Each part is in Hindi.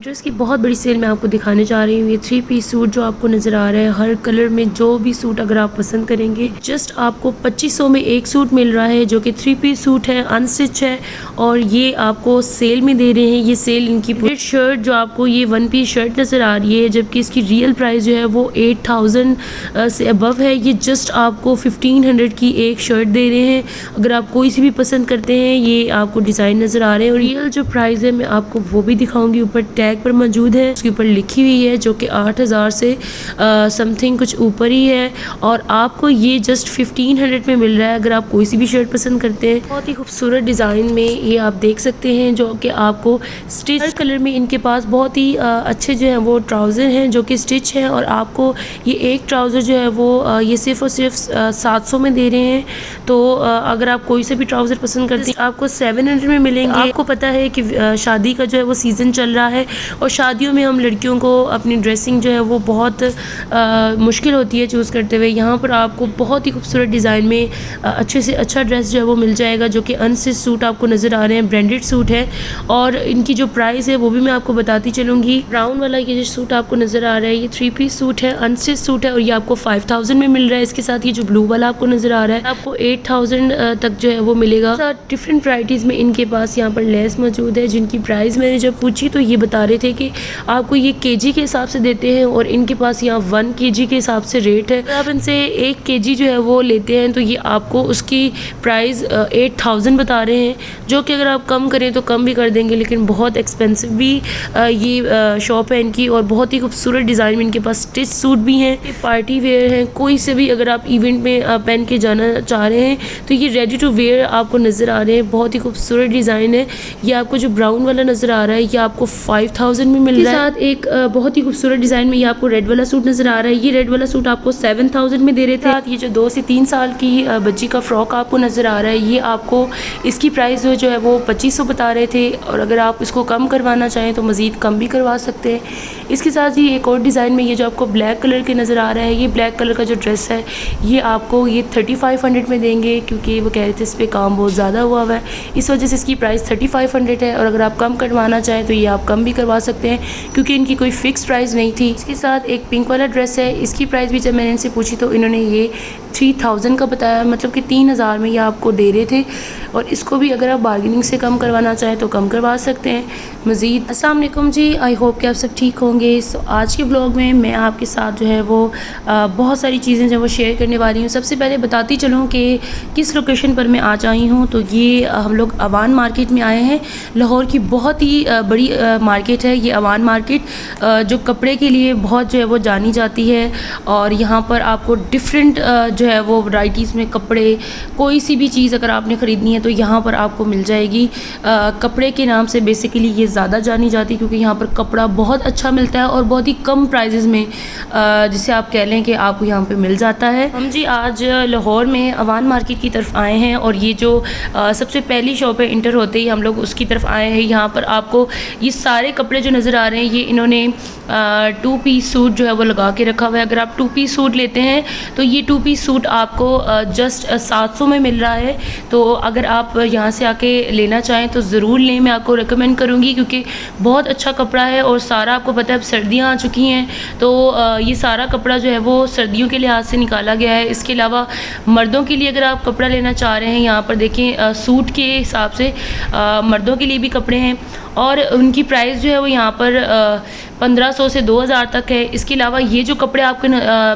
ड्रेस की बहुत बड़ी सेल मैं आपको दिखाने जा रही हूँ। ये 3 पीस सूट जो आपको नज़र आ रहा है, हर कलर में जो भी सूट अगर आप पसंद करेंगे, जस्ट आपको 2500 में एक सूट मिल रहा है जो कि 3 पीस सूट है, अनस्टिच है और ये आपको सेल में दे रहे हैं। ये सेल इनकी पूरी शर्ट जो आपको ये 1 पीस शर्ट नज़र आ रही है, जबकि इसकी रियल प्राइस जो है वो 8000 से अबव है। ये जस्ट आपको 1500 की एक शर्ट दे रहे हैं। अगर आप कोई सी भी पसंद करते हैं, ये आपको डिज़ाइन नज़र आ रहे हैं और रियल जो प्राइस है मैं आपको वो भी दिखाऊंगी। ऊपर टैग पर मौजूद है, उसके ऊपर लिखी हुई है जो कि 8000 से समथिंग कुछ ऊपर ही है और आपको ये जस्ट 1500 में मिल रहा है। अगर आप कोई सी भी शर्ट पसंद करते हैं, बहुत ही खूबसूरत डिज़ाइन में ये आप देख सकते हैं जो कि आपको स्टिच हर कलर में इनके पास बहुत ही अच्छे जो है वो ट्राउज़र हैं जो कि स्टिच है और आपको ये एक ट्राउज़र जो है वो ये सिर्फ और सिर्फ 700 में दे रहे हैं। तो अगर आप कोई से भी ट्राउज़र पसंद करते हैं आपको 700 में मिलेंगे। आपको पता है कि शादी का जो है वो सीज़न चल रहा है और शादियों में हम लड़कियों को अपनी ड्रेसिंग जो है वो बहुत मुश्किल होती है चूज़ करते हुए। यहाँ पर आपको बहुत ही खूबसूरत डिज़ाइन में अच्छे से अच्छा ड्रेस जो है वो मिल जाएगा जो कि अनस्टिच सूट आपको नज़र आ रहे हैं, ब्रांडेड सूट है और इनकी जो प्राइस है वो भी मैं आपको बताती चलूँगी। ब्राउन वाला ये जो सूट आपको नज़र आ रहा है, ये 3 पीस सूट है, अनस्टिच सूट है और ये आपको 5000 में मिल रहा है। इसके साथ ये जो ब्लू वाला आपको नज़र आ रहा है आपको 8000 तक जो है वो मिलेगा। डिफरेंट वैराइटीज़ में इनके पास यहाँ पर लेस मौजूद है जिनकी प्राइस मैंने जब पूछी तो ये बता रहे थे कि आपको ये केजी के हिसाब से देते हैं और इनके पास यहाँ 1 केजी के हिसाब से रेट है। आप इनसे 1 केजी जो है वो लेते हैं तो ये आपको उसकी प्राइस 8000 बता रहे हैं, जो कि अगर आप कम करें तो कम भी कर देंगे, लेकिन बहुत एक्सपेंसिव भी ये शॉप है इनकी और बहुत ही खूबसूरत डिज़ाइन में इनके पास स्टिच सूट भी हैं, पार्टी वेयर हैं। कोई से भी अगर आप इवेंट में पहन के जाना चाह रहे हैं तो ये रेडी टू वेयर आपको नज़र आ रहे हैं। बहुत ही खूबसूरत डिज़ाइन है। ये आपको जो ब्राउन वाला नज़र आ रहा है ये आपको 5000 में मिल रहा है। साथ एक बहुत ही खूबसूरत डिज़ाइन में ये आपको रेड वाला सूट नज़र आ रहा है। ये रेड वाला सूट आपको 7000 में दे रहे थे। ये जो 2 से 3 साल की बच्ची का फ्रॉक आपको नज़र आ रहा है, ये आपको इसकी प्राइस जो है वो 2500 बता रहे थे और अगर आप इसको कम करवाना चाहें तो मज़ीद कम भी करवा सकते हैं। इसके साथ ही एक और डिज़ाइन में ये जो आपको ब्लैक कलर के नज़र आ रहा है, ये ब्लैक कलर का जो ड्रेस है ये आपको ये 3500 में देंगे क्योंकि वो कह रहे थे इस पर काम बहुत ज़्यादा हुआ है, इस वजह से इसकी प्राइस 3500 है और अगर आप कम करवाना चाहें तो ये आप कम भी करवा सकते हैं क्योंकि इनकी कोई फ़िक्स प्राइस नहीं थी। इसके साथ एक पिंक वाला ड्रेस है, इसकी प्राइस भी जब मैंने इनसे पूछी तो इन्होंने ये 3000 का बताया, मतलब कि 3000 में ये आपको दे रहे थे और इसको भी अगर आप बार्गेनिंग से कम करवाना चाहें तो कम करवा सकते हैं मज़ीद। अस्सलाम वालेकुम जी, आई होप कि आप सब ठीक होंगे। सो आज के ब्लॉग में मैं आपके साथ जो है वो बहुत सारी चीज़ें जो वो शेयर करने वाली हूँ। सबसे पहले बताती चलूँ कि किस लोकेशन पर मैं आज आई हूँ। तो ये हम लोग अवान मार्केट में आए हैं। लाहौर की बहुत ही बड़ी मार्केट है ये अवान मार्केट, जो कपड़े के लिए बहुत जो है वो जानी जाती है और यहाँ पर आपको डिफरेंट जो है वो वैराइटीज़ में कपड़े, कोई सी भी चीज़ अगर आपने ख़रीदनी है तो यहाँ पर आपको मिल जाएगी। कपड़े के नाम से बेसिकली ये ज़्यादा जानी जाती है क्योंकि यहाँ पर कपड़ा बहुत अच्छा मिलता है और बहुत ही कम प्राइजेज़ में, जिसे आप कह लें कि आपको यहाँ पे मिल जाता है। हम जी आज लाहौर में अवान मार्केट की तरफ आए हैं और ये जो सबसे पहली शॉप है इंटर होते ही हम लोग उसकी तरफ आए हैं। यहाँ पर आपको ये सारे कपड़े जो नज़र आ रहे हैं ये इन्होंने 2 पीस सूट जो है वो लगा के रखा हुआ है। अगर आप 2 पीस सूट लेते हैं तो ये 2 पीस सूट आपको जस्ट 700 में मिल रहा है। तो अगर आप यहाँ से आके लेना चाहें तो ज़रूर लें, मैं आपको रेकमेंड करूँगी क्योंकि बहुत अच्छा कपड़ा है और सारा आपको पता है अब सर्दियाँ आ चुकी हैं तो ये सारा कपड़ा जो है वो सर्दियों के लिहाज से निकाला गया है। इसके अलावा मर्दों के लिए अगर आप कपड़ा लेना चाह रहे हैं, यहाँ पर देखें सूट के हिसाब से मर्दों के लिए भी कपड़े हैं और उनकी प्राइस जो है वो यहाँ पर 1500 से 2000 तक है। इसके अलावा ये जो कपड़े आपको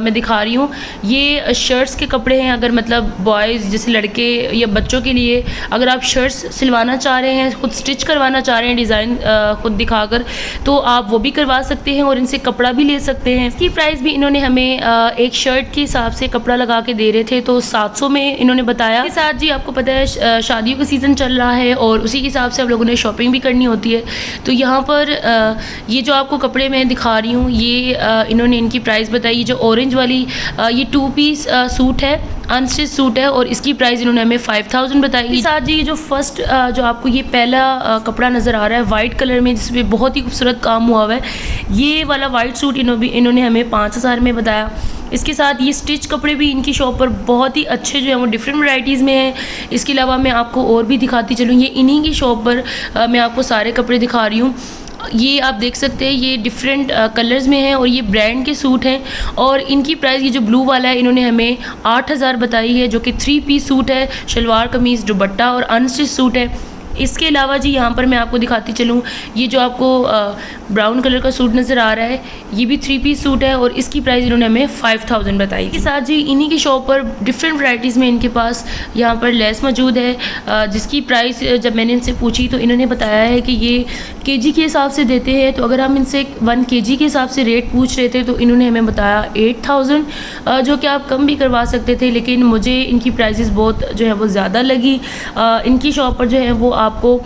मैं दिखा रही हूँ ये शर्ट्स के कपड़े हैं। अगर मतलब बॉयज़ जैसे लड़के या बच्चों के लिए अगर आप शर्ट्स सिलवाना चाह रहे हैं, खुद स्टिच करवाना चाह रहे हैं डिज़ाइन खुद दिखाकर, तो आप वो भी करवा सकते हैं और इनसे कपड़ा भी ले सकते हैं। इसकी प्राइस भी इन्होंने हमें एक शर्ट के हिसाब से कपड़ा लगा के दे रहे थे तो 700 में इन्होंने बताया। इसके साथ जी आपको पता है शादियों का सीज़न चल रहा है और उसी के हिसाब से हम लोगों ने शॉपिंग भी करनी होती है। तो यहाँ पर ये जो आपको कपड़े मैं दिखा रही हूँ ये इन्होंने इनकी प्राइस बताई। जो ऑरेंज वाली ये 2 पीस सूट है, अनस्टिच सूट है और इसकी प्राइस इन्होंने हमें 5000 बताई। साथ जी जो फर्स्ट जो आपको ये पहला कपड़ा नज़र आ रहा है वाइट कलर में जिसमें बहुत ही खूबसूरत काम हुआ हुआ है, ये वाला वाइट सूट इन्होंने हमें 5000 में बताया। इसके साथ ये स्टिच कपड़े भी इनकी शॉप पर बहुत ही अच्छे जो है वो डिफरेंट वैराइटीज़ में हैं। इसके अलावा मैं आपको और भी दिखाती चलूँ, ये इन्हीं की शॉप पर मैं आपको सारे कपड़े दिखा रही हूँ। ये आप देख सकते हैं ये डिफरेंट कलर्स में है और ये ब्रांड के सूट हैं और इनकी प्राइस ये जो ब्लू वाला है इन्होंने हमें 8,000 बताई है, जो कि 3 पीस सूट है, शलवार कमीज़ दुपट्टा और अनस्टिच सूट है। इसके अलावा जी यहाँ पर मैं आपको दिखाती चलूँ, ये जो आपको ब्राउन कलर का सूट नज़र आ रहा है ये भी 3 पीस सूट है और इसकी प्राइस इन्होंने हमें 5,000 बताई। इसके साथ जी इन्हीं की शॉप पर डिफरेंट वैराइटीज़ में इनके पास यहाँ पर लेस मौजूद है, जिसकी प्राइस जब मैंने इनसे पूछी तो इन्होंने बताया है कि ये केजी के हिसाब से देते हैं। तो अगर हम इनसे 1 केजी के हिसाब से रेट पूछ रहे थे तो इन्होंने हमें बताया 8,000, जो कि आप कम भी करवा सकते थे, लेकिन मुझे इनकी प्राइसेस बहुत जो है वो ज़्यादा लगी। इनकी शॉप पर जो है वो आपको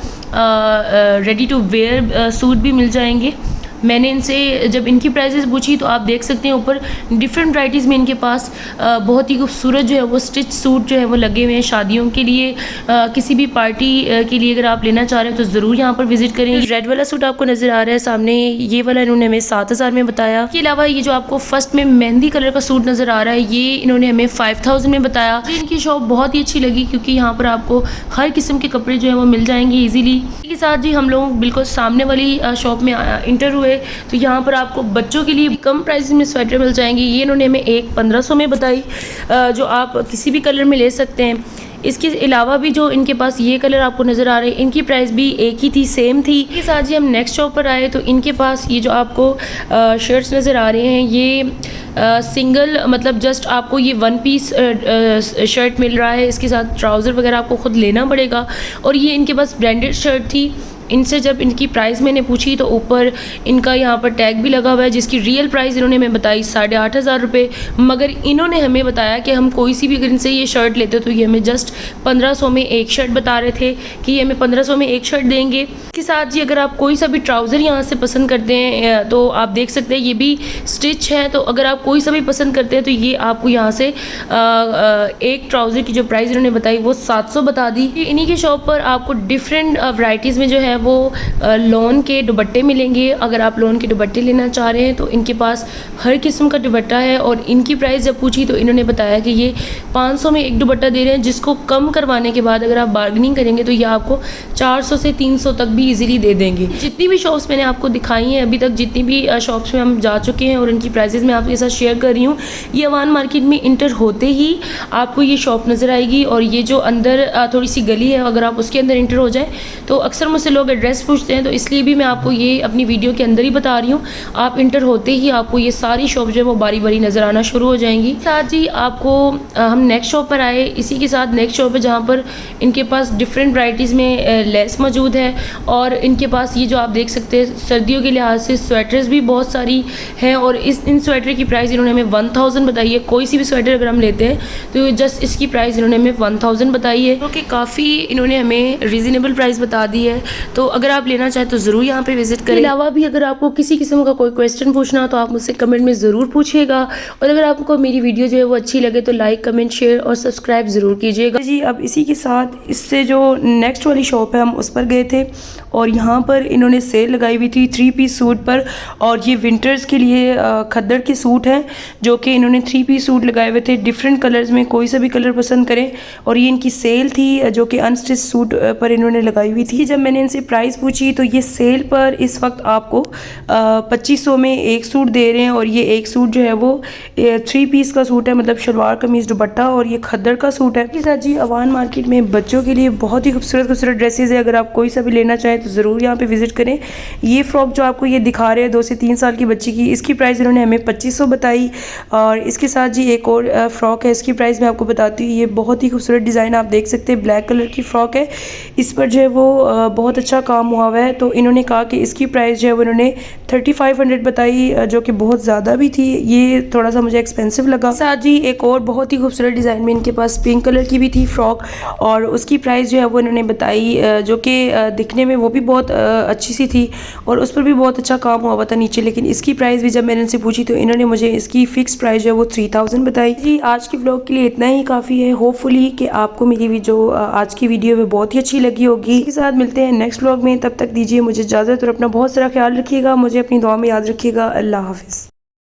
रेडी टू वेयर सूट भी मिल जाएंगे। मैंने इनसे जब इनकी प्राइसेस पूछी तो आप देख सकते हैं ऊपर डिफरेंट वैराइटीज़ में इनके पास बहुत ही खूबसूरत जो है वो स्टिच सूट जो है वो लगे हुए हैं शादियों के लिए, किसी भी पार्टी के लिए अगर आप लेना चाह रहे हैं तो ज़रूर यहाँ पर विजिट करें। रेड वाला सूट आपको नज़र आ रहा है सामने, ये वाला इन्होंने हमें 7,000 में बताया। इसके अलावा ये जो आपको फर्स्ट में मेहंदी कलर का सूट नज़र आ रहा है ये इन्होंने हमें 5,000 में बताया। इनकी शॉप बहुत ही अच्छी लगी क्योंकि यहाँ पर आपको हर किस्म के कपड़े जो है वो मिल जाएंगे ईजीली। इसके साथ जी हम लोग बिल्कुल सामने वाली शॉप में इंटर हुए तो यहाँ पर आपको बच्चों के लिए कम प्राइस में स्वेटर मिल जाएंगे। ये इन्होंने हमें एक 1,500 में बताई, जो आप किसी भी कलर में ले सकते हैं। इसके अलावा भी जो इनके पास ये कलर आपको नज़र आ रहे हैं इनकी प्राइस भी एक ही थी, सेम थी। इसके साथ ही हम नेक्स्ट शॉप पर आए तो इनके पास ये जो आपको शर्ट्स नज़र आ रहे हैं ये सिंगल मतलब जस्ट आपको ये 1 पीस शर्ट मिल रहा है, इसके साथ ट्राउज़र वगैरह आपको ख़ुद लेना पड़ेगा। और ये इनके पास ब्रांडेड शर्ट थी। इनसे जब इनकी प्राइस मैंने पूछी तो ऊपर इनका यहाँ पर टैग भी लगा हुआ है जिसकी रियल प्राइस इन्होंने हमें बताई 8,500 रुपये, मगर इन्होंने हमें बताया कि हम कोई सी भी अगर इनसे ये शर्ट लेते तो ये हमें जस्ट 1,500 में एक शर्ट बता रहे थे कि ये हमें 1,500 में एक शर्ट देंगे। इसके साथ जी अगर आप कोई सा भी ट्राउज़र यहाँ से पसंद करते हैं तो आप देख सकते हैं ये भी स्टिच है, तो अगर आप कोई सा भी पसंद करते हैं तो ये आपको यहाँ से एक ट्राउज़र की जो प्राइस इन्होंने बताई वो 700 बता दी। इन्हीं की शॉप पर आपको डिफरेंट वैराइटीज़ में जो है वो लॉन के दुपट्टे मिलेंगे। अगर आप लॉन के दुपट्टे लेना चाह रहे हैं तो इनके पास हर किस्म का दुपट्टा है और इनकी प्राइस जब पूछी तो इन्होंने बताया कि ये 500 में एक दुपट्टा दे रहे हैं, जिसको कम करवाने के बाद अगर आप बार्गेनिंग करेंगे तो ये आपको 400 से 300 तक भी इजीली दे देंगे। जितनी भी शॉप्स मैंने आपको दिखाई हैं अभी तक, जितनी भी शॉप्स में हम जा चुके हैं और उनकी प्राइसेस मैं आपके साथ शेयर कर रही हूँ, ये अवान मार्केट में इंटर होते ही आपको ये शॉप नज़र आएगी। और ये जो अंदर थोड़ी सी गली है अगर आप उसके अंदर इंटर हो जाए तो अक्सर मुझसे लोग एड्रेस पूछते हैं, तो इसलिए भी मैं आपको ये अपनी वीडियो के अंदर ही बता रही हूँ। आप इंटर होते ही आपको ये सारी शॉप जो है वो बारी बारी नज़र आना शुरू हो जाएंगी। साथ ही आपको हम नेक्स्ट शॉप पर आए, इसी के साथ नेक्स्ट शॉप है जहाँ पर इनके पास डिफरेंट वैराइटीज़ में लेस मौजूद है और इनके पास ये जो आप देख सकते हैं सर्दियों के लिहाज से स्वेटर्स भी बहुत सारी हैं और इन स्वेटर की प्राइस इन्होंने हमें 1,000 बताई है। कोई सी भी स्वेटर अगर हम लेते हैं तो जस्ट इसकी प्राइस इन्होंने हमें 1,000 बताई है, क्योंकि काफ़ी इन्होंने हमें रीज़नेबल प्राइस बता दी है। तो अगर आप लेना चाहें तो ज़रूर यहाँ पे विजिट करें। अलावा भी अगर आपको किसी किस्म का कोई क्वेश्चन पूछना तो आप मुझसे कमेंट में ज़रूर पूछिएगा और अगर आपको मेरी वीडियो जो है वो अच्छी लगे तो लाइक कमेंट शेयर और सब्सक्राइब ज़रूर कीजिएगा जी। अब इसी के साथ इससे जो नेक्स्ट वाली शॉप है हम उस पर गए थे और यहाँ पर इन्होंने सेल लगाई हुई थी 3 पीस सूट पर और ये विंटर्स के लिए खद्दर के सूट हैं जो कि इन्होंने 3 पीस सूट लगाए हुए थे डिफरेंट कलर्स में, कोई सा भी कलर पसंद करें। और ये इनकी सेल थी जो कि अनस्टिच सूट पर इन्होंने लगाई हुई थी। जब मैंने इनसे प्राइस पूछी तो ये सेल पर इस वक्त आपको 2500 में एक सूट दे रहे हैं और ये एक सूट जो है वो 3 पीस का सूट है, मतलब शलवार कमीज़ दुपट्टा और ये खद्दर का सूट है। इसके साथ जी अवान मार्केट में बच्चों के लिए बहुत ही खूबसूरत ड्रेसेस है, अगर आप कोई सा भी लेना चाहें तो ज़रूर यहाँ पे विजिट करें। ये फ्रॉक जो आपको ये दिखा रहे हैं 2 से 3 साल की बच्ची की, इसकी प्राइस इन्होंने हमें 2500 बताई। और इसके साथ जी एक और फ्रॉक है, इसकी प्राइस मैं आपको बताती हूँ। ये बहुत ही खूबसूरत डिज़ाइन आप देख सकते हैं, ब्लैक कलर की फ़्रॉक है, इस पर जो है वो बहुत अच्छा काम हुआ हुआ है। तो इन्होंने कहा कि इसकी प्राइस जो है वो इन्होंने 3500 बताई, जो कि बहुत ज़्यादा भी थी, ये थोड़ा सा मुझे एक्सपेंसिव लगा। साथ जी एक और बहुत ही खूबसूरत डिज़ाइन में इनके पास पिंक कलर की भी थी फ्रॉक और उसकी प्राइस जो है वो इन्होंने बताई, जो कि दिखने में वो भी बहुत अच्छी सी थी और उस पर भी बहुत अच्छा काम हुआ था नीचे। लेकिन इसकी प्राइस भी जब मैंने इनसे पूछी तो इन्होंने मुझे इसकी फ़िक्स प्राइस जो है वो 3000 बताई जी। आज की व्लॉग के लिए इतना ही काफ़ी है। होपफुली कि आपको मेरी जो आज की वीडियो है बहुत ही अच्छी लगी होगी। इसके साथ मिलते हैं नेक्स्ट व्लॉग में, तब तक दीजिए मुझे इजाज़त और अपना बहुत सारा ख्याल रखिएगा, मुझे अपनी दुआ में याद रखिएगा। अल्लाह हाफिज़।